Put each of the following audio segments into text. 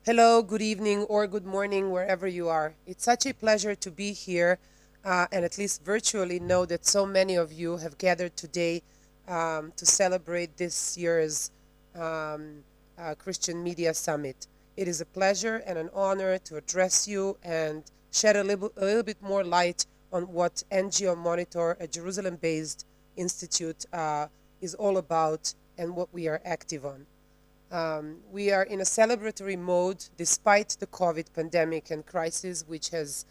Hello, good evening, or good morning, wherever you are. It's such a pleasure to be here and at least virtually know that so many of you have gathered today to celebrate this year's um, Christian Media Summit. It is a pleasure and an honor to address you and shed a little bit more light on what NGO Monitor, a Jerusalem based institute, is all about and what we are active on. We are in a celebratory mode despite the COVID pandemic and crisis, which has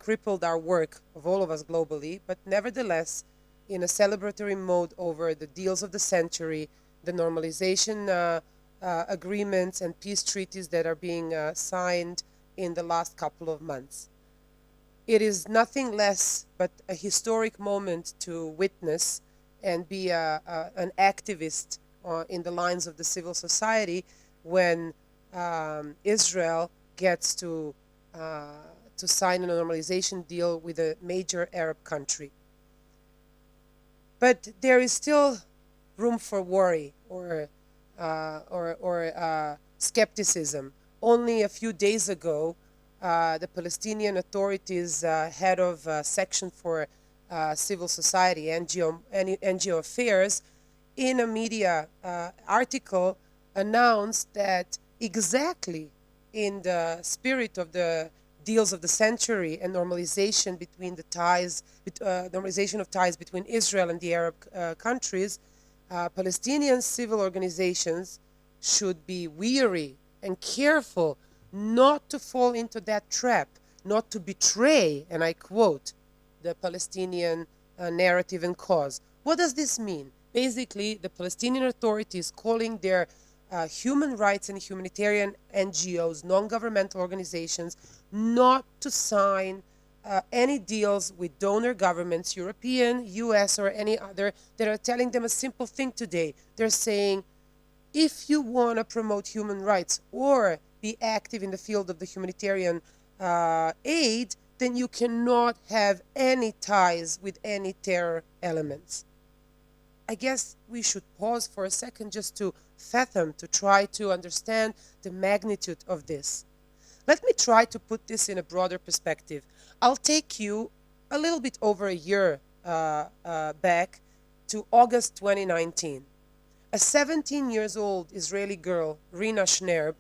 crippled our work of all of us globally, but nevertheless, in a celebratory mode over the deals of the century, the normalization agreements and peace treaties that are being signed in the last couple of months. It is nothing less but a historic moment to witness and be an activist in the lines of the civil society when Israel gets to sign a normalization deal with a major Arab country. But there is still room for worry or skepticism. Only a few days ago, the Palestinian authorities, head of section for civil society, NGO affairs, in a media article announced that exactly in the spirit of the deals of the century and normalization of ties between Israel and the Arab countries, Palestinian civil organizations should be weary and careful not to fall into that trap, not to betray, and I quote, the Palestinian narrative and cause. What does this mean? Basically, the Palestinian authorities calling their human rights and humanitarian NGOs, non-governmental organizations, not to sign any deals with donor governments, European, US, or any other, that are telling them a simple thing today. They're saying, if you want to promote human rights or be active in the field of the humanitarian aid, then you cannot have any ties with any terror elements. I guess we should pause for a second just to fathom, to try to understand the magnitude of this. Let me try to put this in a broader perspective. I'll take you a little bit over a year back to August 2019. A 17 years old Israeli girl, Rina Schnerb,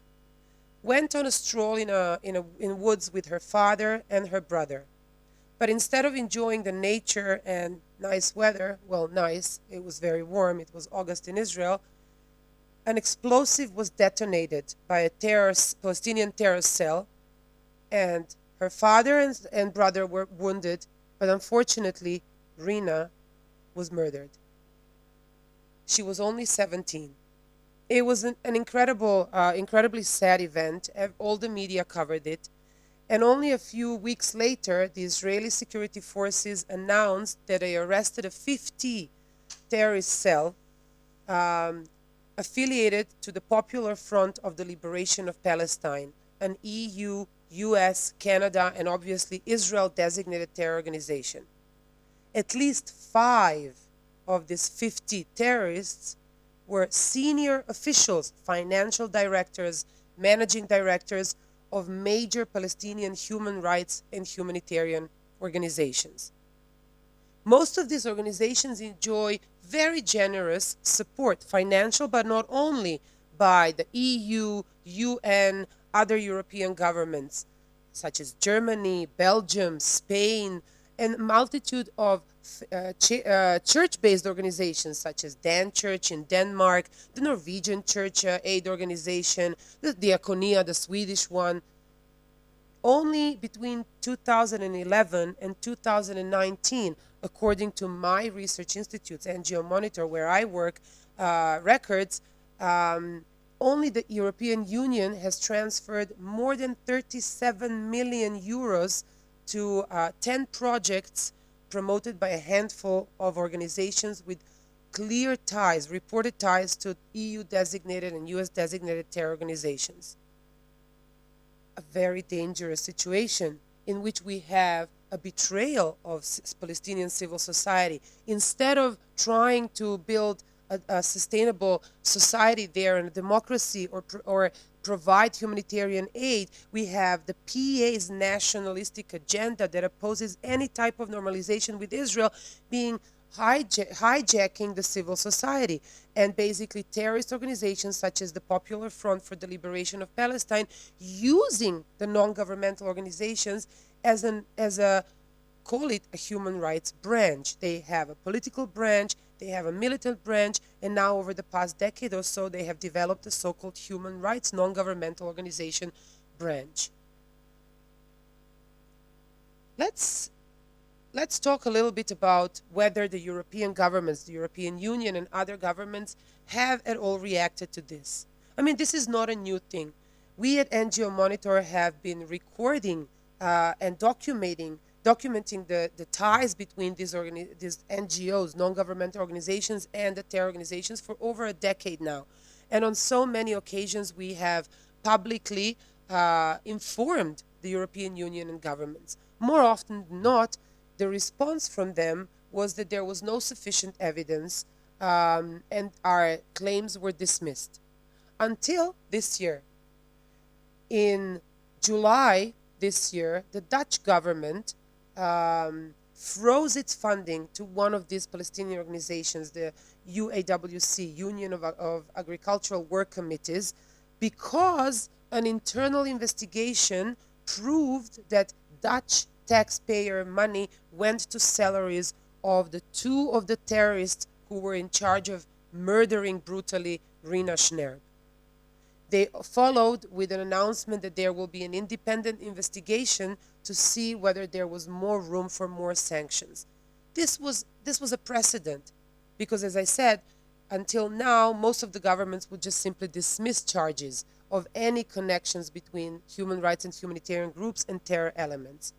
went on a stroll in woods with her father and her brother. But instead of enjoying the nature and nice weather, well, nice, it was very warm, it was August in Israel, an explosive was detonated by a Palestinian terrorist cell, and her father and brother were wounded, but unfortunately, Rina was murdered. She was only 17. It was an incredibly sad event. All the media covered it. And only a few weeks later, the Israeli security forces announced that they arrested a 50 terrorist cell um, affiliated to the Popular Front of the Liberation of Palestine, an EU, US, Canada, and obviously Israel designated terror organization. At least 5 of these 50 terrorists were senior officials, financial directors, managing directors of major Palestinian human rights and humanitarian organizations. Most of these organizations enjoy very generous support, financial, but not only, by the EU, UN, other European governments, such as Germany, Belgium, Spain, and a multitude of church-based organizations such as Dan Church in Denmark, the Norwegian Church Aid Organization, the Diakonia, the Swedish one. Only between 2011 and 2019, according to my research institutes, NGO Monitor, where I work, records, only the European Union has transferred more than 37 million euros to 10 projects promoted by a handful of organizations with clear ties, reported ties to EU designated and US designated terror organizations. A very dangerous situation in which we have a betrayal of Palestinian civil society. Instead of trying to build a sustainable society there and a democracy or provide humanitarian aid. We have the PA's nationalistic agenda that opposes any type of normalization with Israel being hijacking the civil society, and basically terrorist organizations such as the Popular Front for the Liberation of Palestine using the non-governmental organizations as a, call it a human rights branch. They have a political branch, they have a militant branch, and now over the past decade or so they have developed a so-called human rights non-governmental organization branch. Let's talk a little bit about whether the European governments, the European Union and other governments have at all reacted to this. I mean, this is not a new thing. We at NGO Monitor have been recording and documenting the ties between these NGOs, non-governmental organizations, and the terror organizations for over a decade now. And on so many occasions, we have publicly informed the European Union and governments. More often than not, the response from them was that there was no sufficient evidence and our claims were dismissed. Until this year. In July this year, the Dutch government froze its funding to one of these Palestinian organizations, the UAWC, Union of Agricultural Work Committees, because an internal investigation proved that Dutch taxpayer money went to salaries of the two of the terrorists who were in charge of murdering brutally Rina Schnerb. They followed with an announcement that there will be an independent investigation to see whether there was more room for more sanctions. This was a precedent because, as I said, until now, most of the governments would just simply dismiss charges of any connections between human rights and humanitarian groups and terror elements.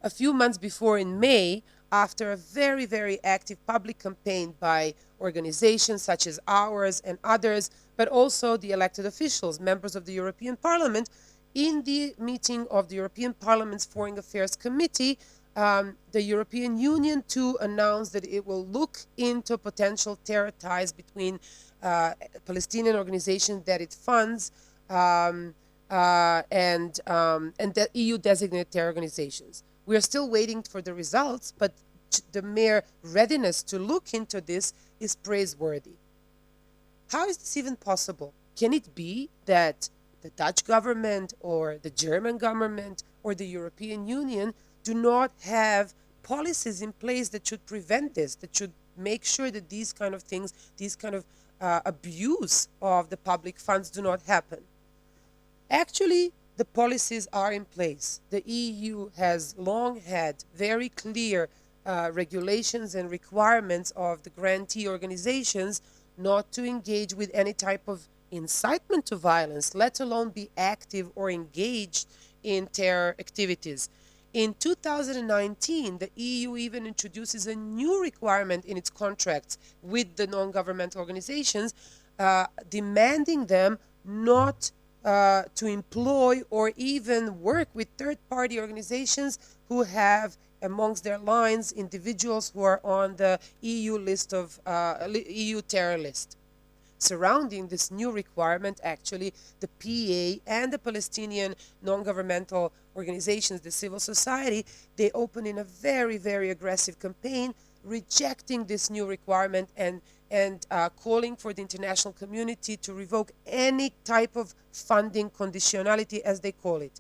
A few months before, in May, after a very, very active public campaign by organizations such as ours and others, but also the elected officials, members of the European Parliament, in the meeting of the European Parliament's Foreign Affairs Committee, the European Union too announced that it will look into potential terror ties between Palestinian organizations that it funds and the EU designated terror organizations. We are still waiting for the results, but the mere readiness to look into this is praiseworthy. How is this even possible? Can it be that the Dutch government or the German government or the European Union do not have policies in place that should prevent this, that should make sure that these kind of things, these kind of abuse of the public funds do not happen? Actually, the policies are in place. The EU has long had very clear regulations and requirements of the grantee organizations not to engage with any type of incitement to violence, let alone be active or engaged in terror activities. In 2019, the EU even introduces a new requirement in its contracts with the non-governmental organizations, demanding them not to employ or even work with third-party organizations who have amongst their lines individuals who are on the EU list of EU terror list. Surrounding this new requirement, actually, the PA and the Palestinian non-governmental organizations, the civil society, they opened in a very, very aggressive campaign rejecting this new requirement and calling for the international community to revoke any type of funding conditionality, as they call it.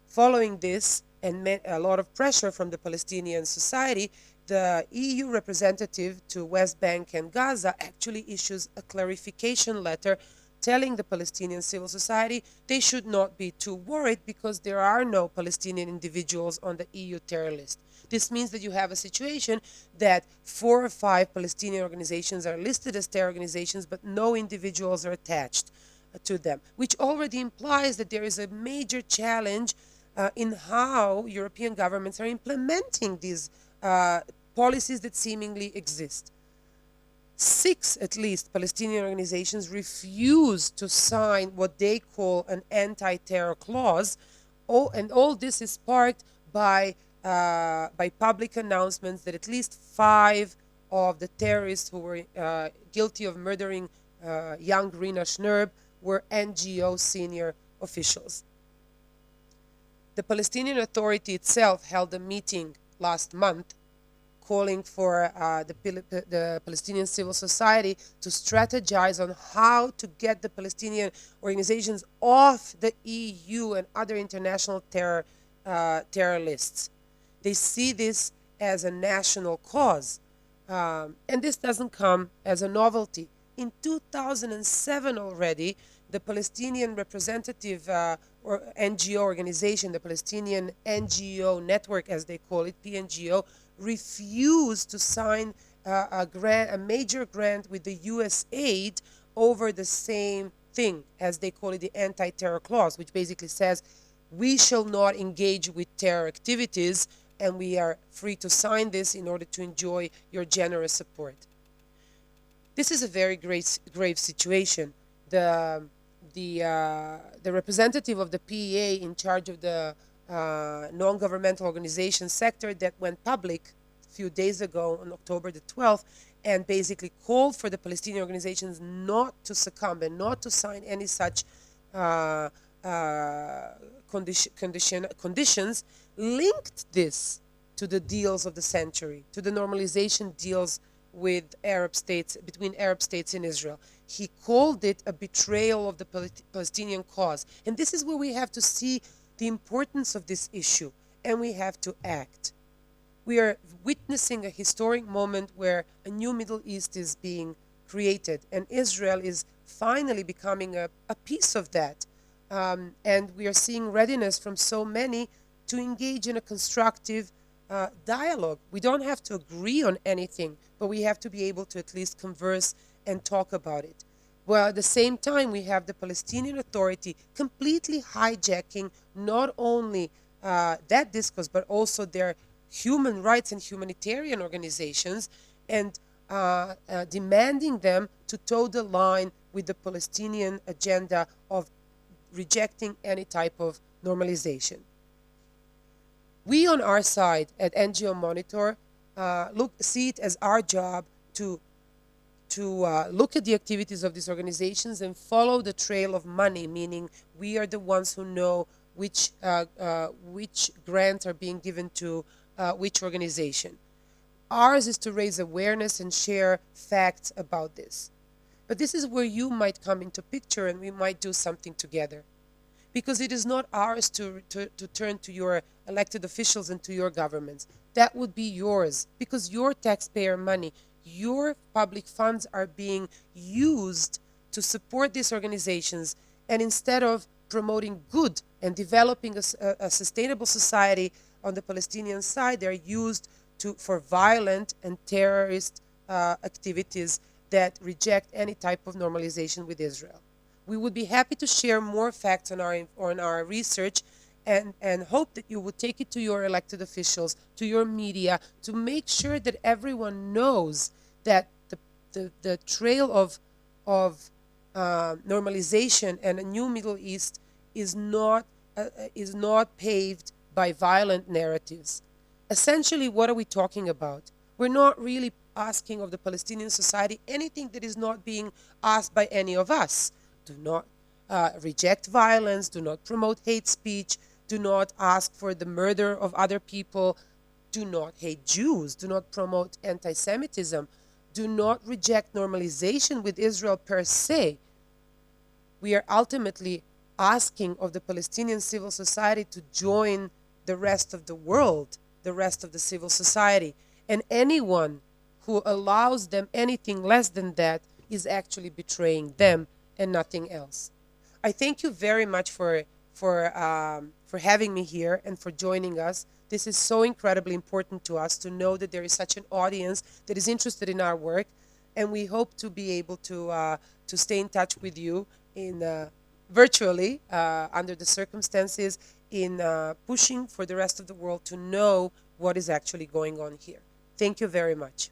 Following this, and met a lot of pressure from the Palestinian society, the EU representative to West Bank and Gaza actually issues a clarification letter telling the Palestinian civil society they should not be too worried because there are no Palestinian individuals on the EU terror list. This means that you have a situation that 4 or 5 Palestinian organizations are listed as terror organizations, but no individuals are attached to them, which already implies that there is a major challenge in how European governments are implementing these policies that seemingly exist. 6, at least, Palestinian organizations refuse to sign what they call an anti-terror clause, and all this is sparked by public announcements that at least 5 of the terrorists who were guilty of murdering young Rina Schnerb were NGO senior officials. The Palestinian Authority itself held a meeting last month calling for the Palestinian civil society to strategize on how to get the Palestinian organizations off the EU and other international terror lists. They see this as a national cause. And this doesn't come as a novelty. In 2007 already, the Palestinian representative or NGO organization, the Palestinian NGO network, as they call it, PNGO, refused to sign a major grant with the US aid over the same thing, as they call it, the anti-terror clause, which basically says we shall not engage with terror activities, and we are free to sign this in order to enjoy your generous support. This is a very grave situation. The representative of the PEA in charge of the non-governmental organization sector that went public a few days ago on October the 12th and basically called for the Palestinian organizations not to succumb and not to sign any such conditions, linked this to the deals of the century, to the normalization deals with Arab states, between Arab states and Israel. He called it a betrayal of the Palestinian cause. And this is where we have to see the importance of this issue, and we have to act. We are witnessing a historic moment where a new Middle East is being created, and Israel is finally becoming a piece of that. And we are seeing readiness from so many to engage in a constructive dialogue. We don't have to agree on anything, but we have to be able to at least converse and talk about it. Well, at the same time, we have the Palestinian Authority completely hijacking not only that discourse, but also their human rights and humanitarian organizations, and demanding them to toe the line with the Palestinian agenda of rejecting any type of normalization. We on our side at NGO Monitor see it as our job to look at the activities of these organizations and follow the trail of money, meaning we are the ones who know which grants are being given to which organization. Ours is to raise awareness and share facts about this. But this is where you might come into picture, and we might do something together. Because it is not ours to turn to your elected officials and to your governments. That would be yours, because your taxpayer money, your public funds are being used to support these organizations, and instead of promoting good and developing a sustainable society on the Palestinian side, they're used for violent and terrorist activities that reject any type of normalization with Israel. We would be happy to share more facts on our research, and hope that you would take it to your elected officials, to your media, to make sure that everyone knows that the trail of normalization and a new Middle East is not paved by violent narratives. Essentially, what are we talking about? We're not really asking of the Palestinian society anything that is not being asked by any of us. Do not reject violence, do not promote hate speech, do not ask for the murder of other people, do not hate Jews, do not promote anti-Semitism, do not reject normalization with Israel per se. We are ultimately asking of the Palestinian civil society to join the rest of the world, the rest of the civil society. And anyone who allows them anything less than that is actually betraying them and nothing else. I thank you very much for having me here and for joining us. This is so incredibly important to us to know that there is such an audience that is interested in our work, and we hope to be able to stay in touch with you virtually under the circumstances in pushing for the rest of the world to know what is actually going on here. Thank you very much.